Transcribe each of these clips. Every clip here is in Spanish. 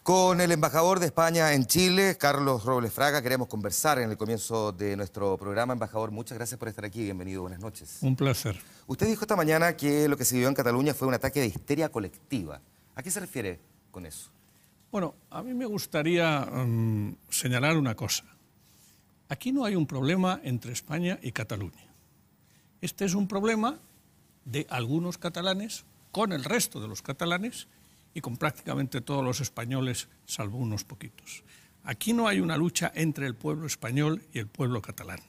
Con el embajador de España en Chile, Carlos Robles Fraga, queremos conversar en el comienzo de nuestro programa. Embajador, muchas gracias por estar aquí. Bienvenido, buenas noches. Un placer. Usted dijo esta mañana que lo que se vivió en Cataluña fue un ataque de histeria colectiva. ¿A qué se refiere con eso? Bueno, a mí me gustaría señalar una cosa. Aquí no hay un problema entre España y Cataluña. Este es un problema de algunos catalanes con el resto de los catalanes y con prácticamente todos los españoles, salvo unos poquitos. Aquí no hay una lucha entre el pueblo español y el pueblo catalán.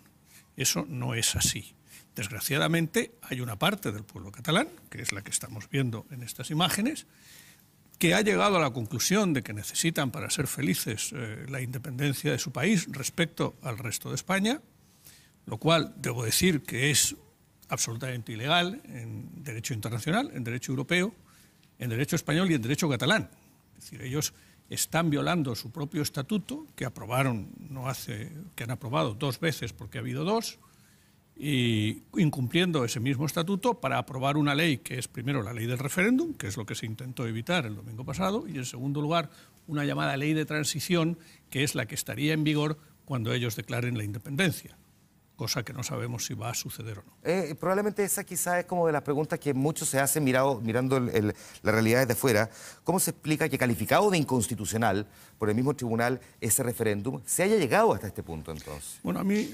Eso no es así. Desgraciadamente, hay una parte del pueblo catalán, que es la que estamos viendo en estas imágenes, que ha llegado a la conclusión de que necesitan para ser felices la independencia de su país respecto al resto de España, lo cual debo decir que es absolutamente ilegal en derecho internacional, en derecho europeo, en derecho español y en derecho catalán. Es decir, ellos están violando su propio estatuto, que aprobaron que han aprobado 2 veces porque ha habido 2, y incumpliendo ese mismo estatuto para aprobar una ley que es primero la ley del referéndum, que es lo que se intentó evitar el domingo pasado, y en segundo lugar una llamada ley de transición, que es la que estaría en vigor cuando ellos declaren la independencia, cosa que no sabemos si va a suceder o no. Probablemente esa quizá es como de las preguntas que muchos se hacen mirando la realidad desde fuera. ¿Cómo se explica que calificado de inconstitucional por el mismo tribunal ese referéndum se haya llegado hasta este punto entonces? Bueno, a mí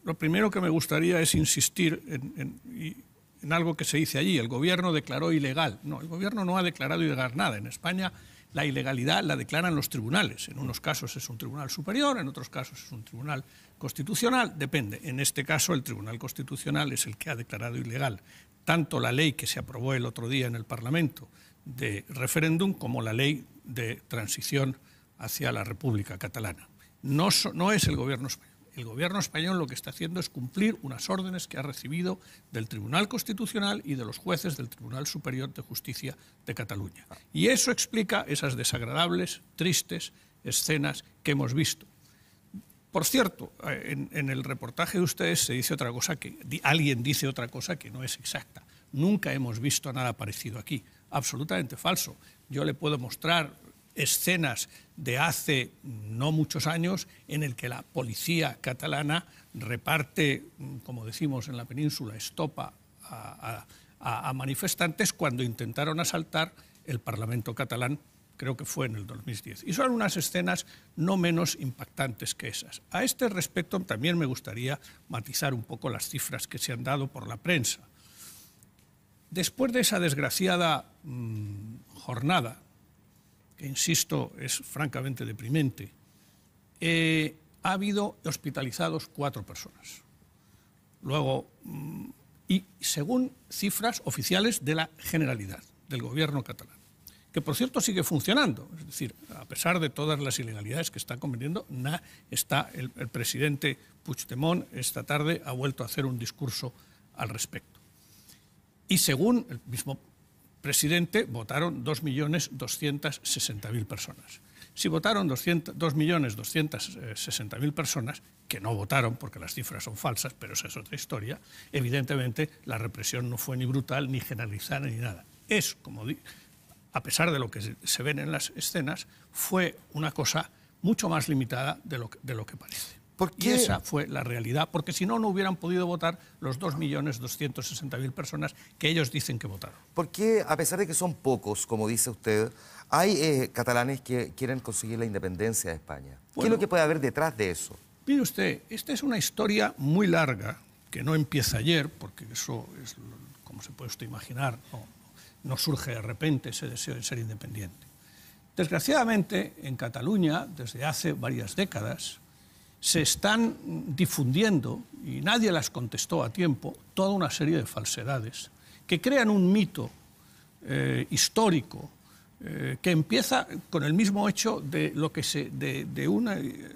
lo primero que me gustaría es insistir en algo que se dice allí. El gobierno declaró ilegal. No, el gobierno no ha declarado ilegal nada. En España la ilegalidad la declaran los tribunales. En unos casos es un tribunal superior, en otros casos es un tribunal constitucional. Depende. En este caso el Tribunal Constitucional es el que ha declarado ilegal tanto la ley que se aprobó el otro día en el Parlamento de referéndum como la ley de transición hacia la República Catalana. No es el gobierno español. El gobierno español lo que está haciendo es cumplir unas órdenes que ha recibido del Tribunal Constitucional y de los jueces del Tribunal Superior de Justicia de Cataluña. Y eso explica esas desagradables, tristes escenas que hemos visto. Por cierto, en el reportaje de ustedes se dice otra cosa, alguien dice otra cosa que no es exacta. Nunca hemos visto nada parecido aquí. Absolutamente falso. Yo le puedo mostrar escenas de hace no muchos años en el que la policía catalana reparte, como decimos en la península, estopa a manifestantes cuando intentaron asaltar el Parlamento catalán, creo que fue en el 2010. Y son unas escenas no menos impactantes que esas. A este respecto también me gustaría matizar un poco las cifras que se han dado por la prensa. Después de esa desgraciada jornada, que insisto es francamente deprimente, ha habido hospitalizados 4 personas. Luego, y según cifras oficiales de la Generalidad, del gobierno catalán, que por cierto sigue funcionando, es decir, a pesar de todas las ilegalidades que está cometiendo, el presidente Puigdemont esta tarde ha vuelto a hacer un discurso al respecto. Y según el mismo presidente, votaron 2.260.000 personas. Si votaron 2.260.000 personas, que no votaron porque las cifras son falsas, pero esa es otra historia, evidentemente la represión no fue ni brutal, ni generalizada, ni nada. Es, como a pesar de lo que se ven en las escenas, fue una cosa mucho más limitada de lo que parece. Y esa fue la realidad, porque si no, no hubieran podido votar los 2.260.000 personas que ellos dicen que votaron. ¿Por qué, a pesar de que son pocos, como dice usted, hay catalanes que quieren conseguir la independencia de España? Bueno, ¿qué es lo que puede haber detrás de eso? Mire usted, esta es una historia muy larga, que no empieza ayer, porque eso es, como se puede usted imaginar, no surge de repente ese deseo de ser independiente. Desgraciadamente, en Cataluña, desde hace varias décadas, se están difundiendo, y nadie las contestó a tiempo, toda una serie de falsedades que crean un mito histórico que empieza con el mismo hecho de un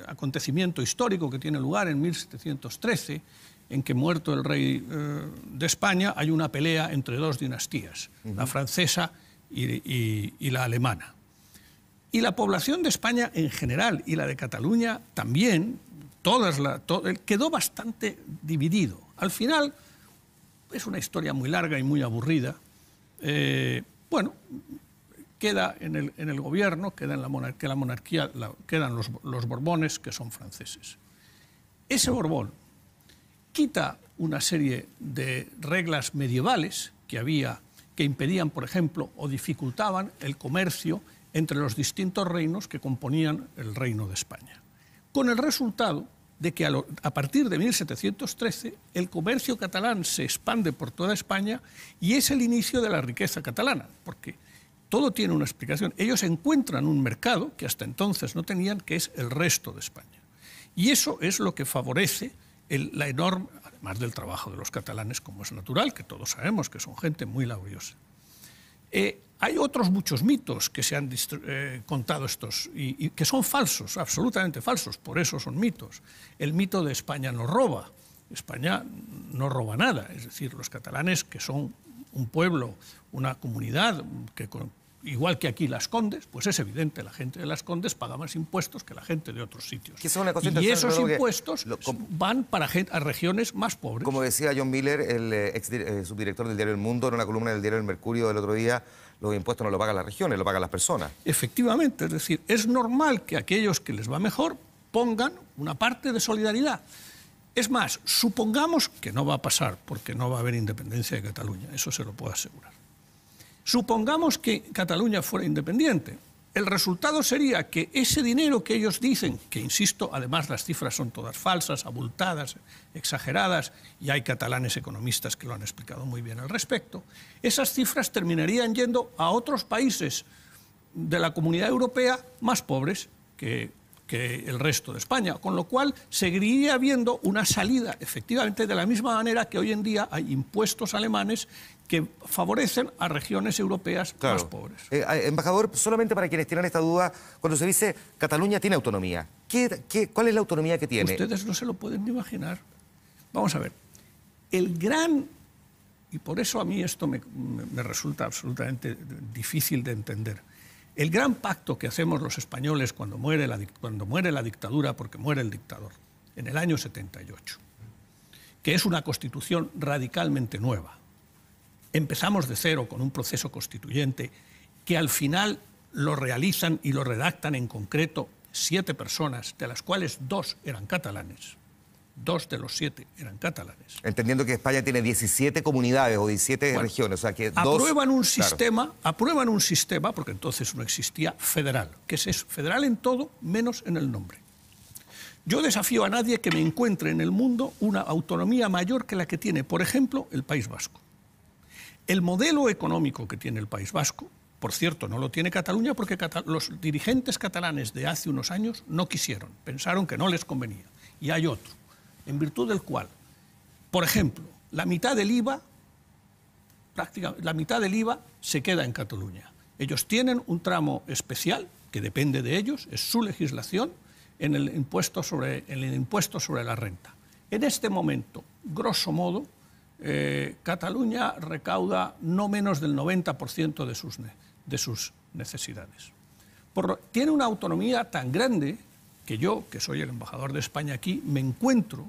acontecimiento histórico que tiene lugar en 1713, en que, muerto el rey de España, hay una pelea entre 2 dinastías, la francesa y la alemana. Y la población de España en general y la de Cataluña también, quedó bastante dividido. Al final, es una historia muy larga y muy aburrida. Bueno, queda en el gobierno, queda en la monarquía, quedan los Borbones, que son franceses. Ese Borbón quita una serie de reglas medievales que había, que impedían, por ejemplo, o dificultaban el comercio entre los distintos reinos que componían el Reino de España. Con el resultado de que a partir de 1713 el comercio catalán se expande por toda España y es el inicio de la riqueza catalana, porque todo tiene una explicación. Ellos encuentran un mercado que hasta entonces no tenían, que es el resto de España. Y eso es lo que favorece la enorme, además del trabajo de los catalanes, como es natural, que todos sabemos que son gente muy laboriosa. Hay otros muchos mitos que se han contado y que son falsos, absolutamente falsos, por eso son mitos. El mito de España no roba. España no roba nada, es decir, los catalanes, que son un pueblo, una comunidad, igual que aquí Las Condes, pues es evidente, la gente de Las Condes paga más impuestos que la gente de otros sitios. Y esos impuestos van a regiones más pobres. Como decía John Miller, el subdirector del diario El Mundo, en una columna del diario El Mercurio del otro día, los impuestos no los pagan las regiones, los pagan las personas. Efectivamente, es decir, es normal que aquellos que les va mejor pongan una parte de solidaridad. Es más, supongamos que no va a pasar, porque no va a haber independencia de Cataluña, eso se lo puedo asegurar. Supongamos que Cataluña fuera independiente. El resultado sería que ese dinero que ellos dicen, que insisto, además las cifras son todas falsas, abultadas, exageradas, y hay catalanes economistas que lo han explicado muy bien al respecto, esas cifras terminarían yendo a otros países de la Comunidad Europea más pobres que el resto de España, con lo cual seguiría habiendo una salida, efectivamente, de la misma manera que hoy en día hay impuestos alemanes que favorecen a regiones europeas más pobres. Embajador, solamente para quienes tienen esta duda, cuando se dice Cataluña tiene autonomía, ¿cuál es la autonomía que tiene? Ustedes no se lo pueden ni imaginar. Vamos a ver, y por eso a mí esto me resulta absolutamente difícil de entender, el gran pacto que hacemos los españoles cuando muere la dictadura, porque muere el dictador, en el año 78, que es una constitución radicalmente nueva. Empezamos de cero con un proceso constituyente que al final lo realizan y lo redactan en concreto 7 personas, de las cuales 2 eran catalanes. 2 de los 7 eran catalanes. Entendiendo que España tiene 17 comunidades o 17 regiones, o sea que aprueban un sistema, porque entonces no existía, federal, que es federal en todo menos en el nombre. Yo desafío a nadie que me encuentre en el mundo una autonomía mayor que la que tiene, por ejemplo, el País Vasco. El modelo económico que tiene el País Vasco, por cierto, no lo tiene Cataluña porque los dirigentes catalanes de hace unos años no quisieron, pensaron que no les convenía. Y hay otro, en virtud del cual, por ejemplo, la mitad del IVA se queda en Cataluña. Ellos tienen un tramo especial que depende de ellos, es su legislación, en el impuesto sobre la renta. En este momento, grosso modo, Cataluña recauda no menos del 90% de sus necesidades. Tiene una autonomía tan grande que yo, que soy el embajador de España aquí, me encuentro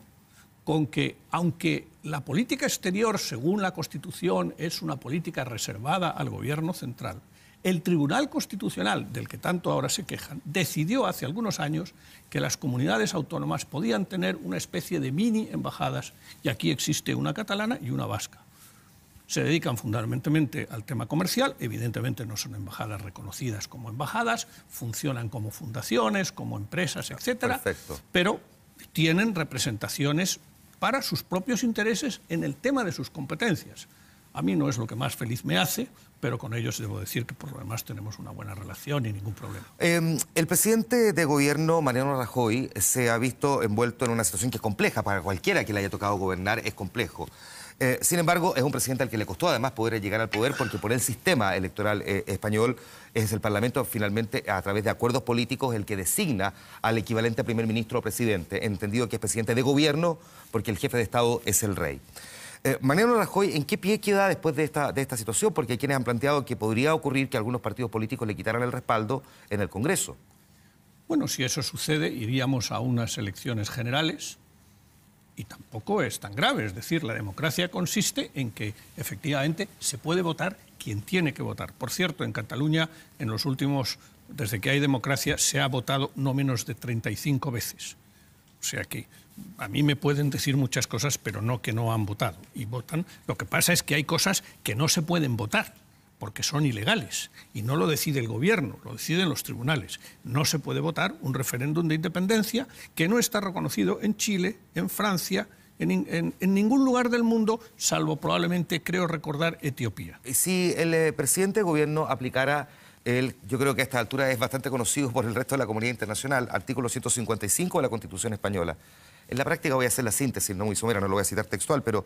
con que, aunque la política exterior, según la Constitución, es una política reservada al gobierno central, el Tribunal Constitucional, del que tanto ahora se quejan, decidió hace algunos años que las comunidades autónomas podían tener una especie de mini embajadas, y aquí existe una catalana y una vasca. Se dedican fundamentalmente al tema comercial, evidentemente no son embajadas reconocidas como embajadas, funcionan como fundaciones, como empresas, etcétera, pero tienen representaciones para sus propios intereses en el tema de sus competencias. A mí no es lo que más feliz me hace, pero con ellos debo decir que por lo demás tenemos una buena relación y ningún problema. El presidente de gobierno, Mariano Rajoy, se ha visto envuelto en una situación que es compleja para cualquiera que le haya tocado gobernar, es complejo. Sin embargo, es un presidente al que le costó además poder llegar al poder porque por el sistema electoral español es el Parlamento finalmente a través de acuerdos políticos el que designa al equivalente a primer ministro o presidente, entendido que es presidente de gobierno porque el jefe de Estado es el rey. Mariano Rajoy, ¿en qué pie queda después de esta situación? Porque hay quienes han planteado que podría ocurrir que algunos partidos políticos le quitaran el respaldo en el Congreso. Bueno, si eso sucede, iríamos a unas elecciones generales y tampoco es tan grave. Es decir, la democracia consiste en que efectivamente se puede votar quien tiene que votar. Por cierto, en Cataluña, en los últimos, desde que hay democracia, se ha votado no menos de 35 veces. O sea que a mí me pueden decir muchas cosas, pero no que no han votado. Y votan. Lo que pasa es que hay cosas que no se pueden votar, porque son ilegales. Y no lo decide el gobierno, lo deciden los tribunales. No se puede votar un referéndum de independencia que no está reconocido en Chile, en Francia, en ningún lugar del mundo, salvo probablemente, creo recordar, Etiopía. Si el presidente de gobierno aplicara yo creo que a esta altura es bastante conocido por el resto de la comunidad internacional, artículo 155 de la Constitución española. En la práctica voy a hacer la síntesis, no muy somera, no lo voy a citar textual, pero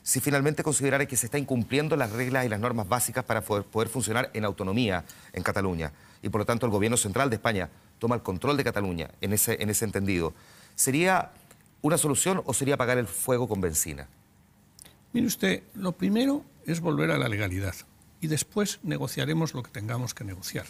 si finalmente considerara que se está incumpliendo las reglas y las normas básicas para poder funcionar en autonomía en Cataluña, y por lo tanto el gobierno central de España toma el control de Cataluña en ese entendido, ¿sería una solución o sería apagar el fuego con benzina? Mire usted, lo primero es volver a la legalidad y después negociaremos lo que tengamos que negociar.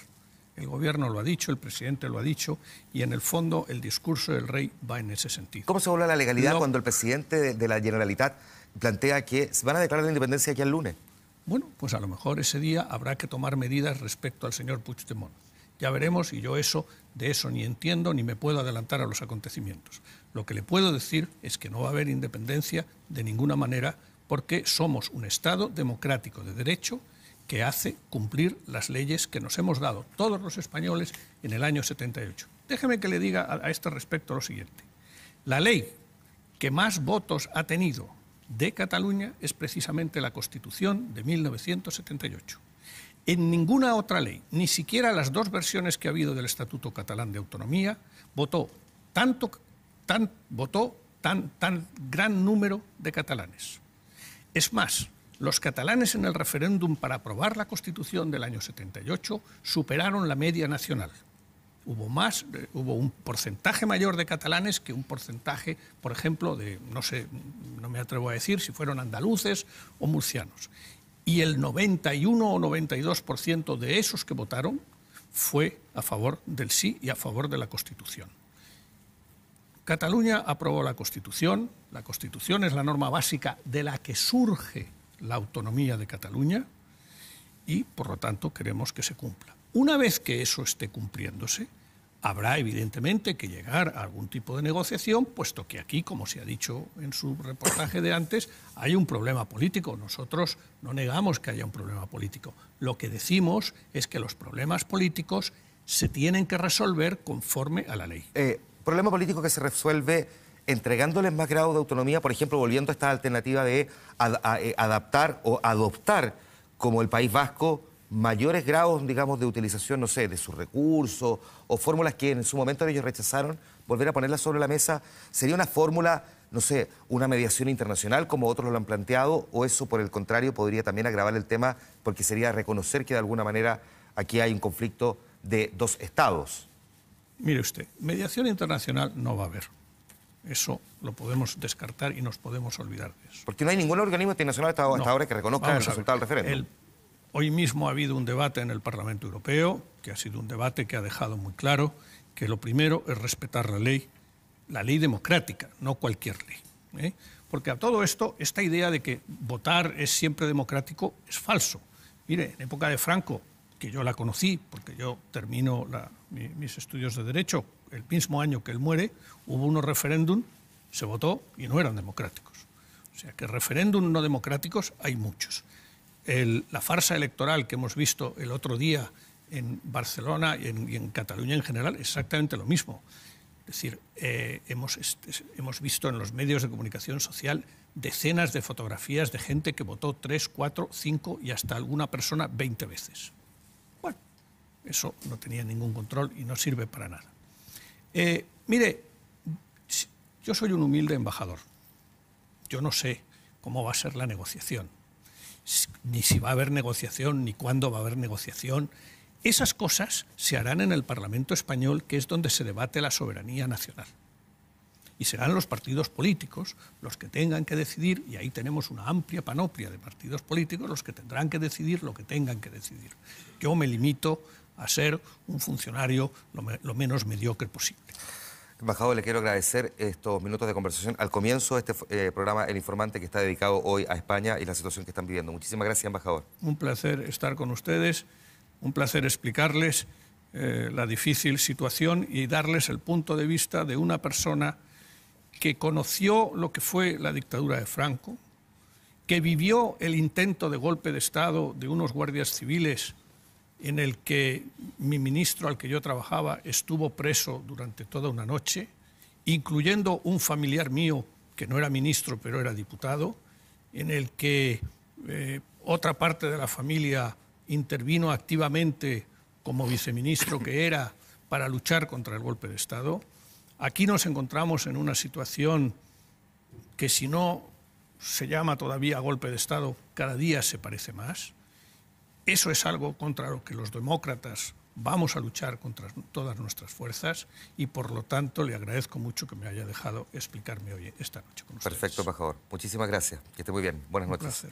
El gobierno lo ha dicho, el presidente lo ha dicho, y en el fondo el discurso del rey va en ese sentido. ¿Cómo se vuelve a la legalidad cuando el presidente de la Generalitat plantea que se van a declarar la independencia aquí el lunes? Bueno, pues a lo mejor ese día habrá que tomar medidas respecto al señor Puigdemont. Ya veremos, y yo de eso ni entiendo ni me puedo adelantar a los acontecimientos. Lo que le puedo decir es que no va a haber independencia de ninguna manera, porque somos un Estado democrático de derecho que hace cumplir las leyes que nos hemos dado todos los españoles en el año 78. Déjeme que le diga a este respecto lo siguiente. La ley que más votos ha tenido de Cataluña es precisamente la Constitución de 1978. En ninguna otra ley, ni siquiera las dos versiones que ha habido del Estatuto Catalán de Autonomía, votó tan gran número de catalanes. Es más, los catalanes en el referéndum para aprobar la Constitución del año 78 superaron la media nacional. Hubo un porcentaje mayor de catalanes que un porcentaje, por ejemplo, no me atrevo a decir si fueron andaluces o murcianos. Y el 91 o 92% de esos que votaron fue a favor del sí y a favor de la Constitución. Cataluña aprobó la Constitución es la norma básica de la que surge la autonomía de Cataluña y, por lo tanto, queremos que se cumpla. Una vez que eso esté cumpliéndose, habrá evidentemente que llegar a algún tipo de negociación, puesto que aquí, como se ha dicho en su reportaje de antes, hay un problema político. Nosotros no negamos que haya un problema político. Lo que decimos es que los problemas políticos se tienen que resolver conforme a la ley. Problema político que se resuelve entregándoles más grado de autonomía, por ejemplo, volviendo a esta alternativa de adaptar o adoptar, como el País Vasco, mayores grados, digamos, de utilización, no sé, de sus recursos o fórmulas que en su momento ellos rechazaron, volver a ponerlas sobre la mesa. ¿Sería una fórmula, no sé, una mediación internacional como otros lo han planteado, o eso, por el contrario, podría también agravar el tema porque sería reconocer que de alguna manera aquí hay un conflicto de dos estados? Mire usted, mediación internacional no va a haber. Eso lo podemos descartar y nos podemos olvidar de eso. Porque no hay ningún organismo internacional hasta ahora que reconozca el resultado del referéndum. Hoy mismo ha habido un debate en el Parlamento Europeo, que ha sido un debate que ha dejado muy claro que lo primero es respetar la ley democrática, no cualquier ley. Porque a todo esto, esta idea de que votar es siempre democrático es falso. Mire, en época de Franco, que yo la conocí, porque yo termino mis estudios de Derecho el mismo año que él muere, hubo unos referéndum, se votó y no eran democráticos. O sea que referéndum no democráticos hay muchos. La farsa electoral que hemos visto el otro día en Barcelona y en Cataluña en general es exactamente lo mismo. Es decir, hemos visto en los medios de comunicación social decenas de fotografías de gente que votó 3, 4, 5 y hasta alguna persona 20 veces. Bueno, eso no tenía ningún control y no sirve para nada. Mire, yo soy un humilde embajador. Yo no sé cómo va a ser la negociación, ni si va a haber negociación, ni cuándo va a haber negociación. Esas cosas se harán en el Parlamento español, que es donde se debate la soberanía nacional. Y serán los partidos políticos los que tengan que decidir, y ahí tenemos una amplia panoplia de partidos políticos, los que tendrán que decidir lo que tengan que decidir. Yo me limito a ser un funcionario lo menos mediocre posible. Embajador, le quiero agradecer estos minutos de conversación al comienzo de este programa El Informante, que está dedicado hoy a España y la situación que están viviendo. Muchísimas gracias, embajador. Un placer estar con ustedes, un placer explicarles la difícil situación y darles el punto de vista de una persona que conoció lo que fue la dictadura de Franco, que vivió el intento de golpe de Estado de unos guardias civiles en el que mi ministro, al que yo trabajaba, estuvo preso durante toda una noche, incluyendo un familiar mío que no era ministro pero era diputado, en el que otra parte de la familia intervino activamente como viceministro que era para luchar contra el golpe de Estado. Aquí nos encontramos en una situación que, si no se llama todavía golpe de Estado, cada día se parece más. Eso es algo contra lo que los demócratas vamos a luchar contra todas nuestras fuerzas y, por lo tanto, le agradezco mucho que me haya dejado explicarme hoy esta noche con ustedes. Perfecto, embajador. Muchísimas gracias. Que esté muy bien. Buenas noches. Un placer.